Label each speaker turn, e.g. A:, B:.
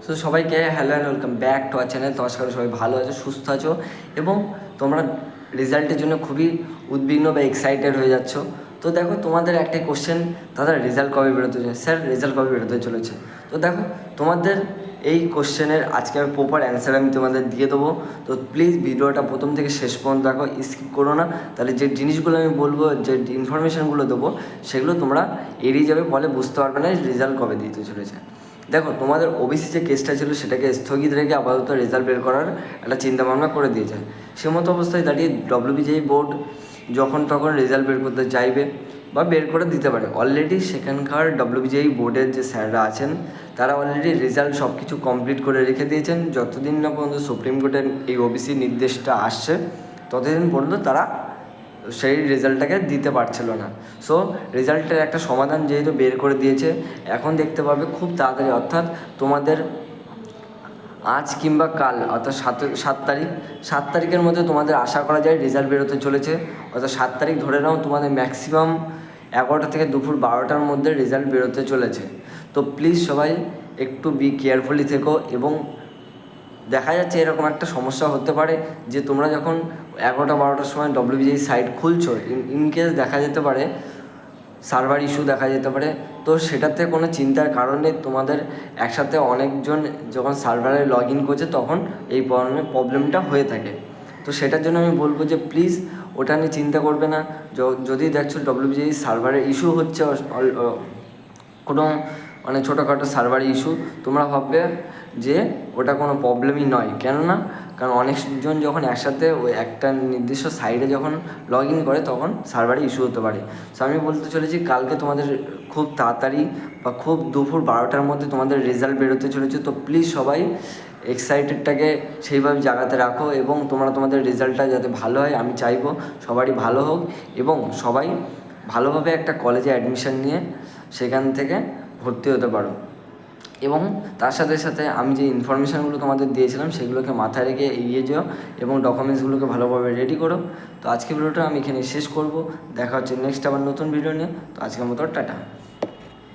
A: তো সবাইকে hello and welcome back to our channel. তো আশা করি সবাই ভালো আছো, সুস্থ আছো এবং তোমরা রেজাল্টের জন্য খুবই উদ্বিগ্ন বা এক্সাইটেড হয়ে যাচ্ছ। তো দেখো, তোমাদের একটাই কোশ্চেন, দাদা রেজাল্ট কবে বেরোতে চলেছে? স্যার রেজাল্ট কবে বেরোতে চলেছে? তো দেখো, তোমাদের এই কোশ্চেনের আজকে আমি প্রপার অ্যান্সার আমি তোমাদের দিয়ে দেবো। তো প্লিজ ভিডিওটা প্রথম থেকে শেষ পর্যন্ত দেখো, স্কিপ করো না, তাহলে যে জিনিসগুলো আমি বলবো, যে ইনফরমেশানগুলো দেবো, সেগুলো তোমরা এড়িয়ে যাবে, ফলে বুঝতে পারবে না রেজাল্ট কবে দিতে চলেছে। দেখো, তোমাদের ওবিসি যে কেসটা ছিল সেটাকে স্থগিত রেখে আপাতত রেজাল্ট বের করার একটা চিন্তাভাবনা করে দিয়েছে। সে মতো অবস্থায় দাঁড়িয়ে ডব্লিউবিজেই বোর্ড যখন তখন রেজাল্ট বের করতে চাইবে বা বের করে দিতে পারে। অলরেডি সেখানকার ডব্লিউবিজেই বোর্ডের যে স্যাররা আছেন তারা অলরেডি রেজাল্ট সব কিছু কমপ্লিট করে রেখে দিয়েছেন। যতদিন না পর্যন্ত সুপ্রিম কোর্টের এই ওবিসি নির্দেশটা আসছে ততদিন পর্যন্ত তারা সেই রেজাল্টটাকে দিতে পারছিল না। সো রেজাল্টের একটা সমাধান যেহেতু বের করে দিয়েছে, এখন দেখতে পাবে খুব তাড়াতাড়ি, অর্থাৎ তোমাদের আজ কিংবা কাল, অর্থাৎ সাত তারিখের মধ্যে তোমাদের আশা করা যায় রেজাল্ট বেরোতে চলেছে। অর্থাৎ 7 তারিখ ধরে নাও, তোমাদের ম্যাক্সিমাম 11টা থেকে দুপুর 12টার মধ্যে রেজাল্ট বেরোতে চলেছে। তো প্লিজ সবাই একটু কেয়ারফুলি থেকো। এবং দেখা যাচ্ছে এরকম একটা সমস্যা হতে পারে যে তোমরা যখন 11টা-12টার সময় ডব্লিউবিজেই সাইট খুলছো, ইনকেস দেখা যেতে পারে সার্ভার ইস্যু দেখা যেতে পারে। তো সেটাতে কোনো চিন্তার কারণ নেই, তোমাদের একসাথে অনেকজন যখন সার্ভারে লগ ইন করছে তখন এই প্রবলেমটা হয়ে থাকে। তো সেটার জন্য আমি বলবো যে প্লিজ ওটা নিয়ে চিন্তা করবে না। যদি দেখছো ডব্লিউবিজেই সার্ভারের ইস্যু হচ্ছে, কোনো ছোটোখাটো সার্ভার ইস্যু, তোমরা ভাববে যে ওটা কোনো প্রবলেমই নয়। কারণ অনেকজন যখন একসাথে ওই একটা নির্দিষ্ট সাইটে যখন লগ ইন করে তখন সার্ভারে ইস্যু হতে পারে। সো আমি বলতে চলেছি কালকে তোমাদের খুব তাড়াতাড়ি বা খুব দুপুর 12টার মধ্যে তোমাদের রেজাল্ট বেরোতে চলেছে। তো প্লিজ সবাই এক্সাইটেডটাকে সেইভাবে জাগাতে রাখো এবং তোমাদের রেজাল্টটা যাতে ভালো হয়, আমি চাইবো সবারই ভালো হোক এবং সবাই ভালোভাবে একটা কলেজে অ্যাডমিশন নিয়ে সেখান থেকে ভর্তি হতে পারো। এবং তার সাথে সাথে আমি যে ইনফরমেশানগুলো তোমাদের দিয়েছিলাম সেগুলোকে মাথায় রেখে এগিয়ে যাও এবং ডকুমেন্টসগুলোকে ভালোভাবে রেডি করো। তো আজকে ভিডিওটা আমি এখানে শেষ করব। দেখা হচ্ছে নেক্সট আবার নতুন ভিডিও নিয়ে। তো আজকের মতো টাটা।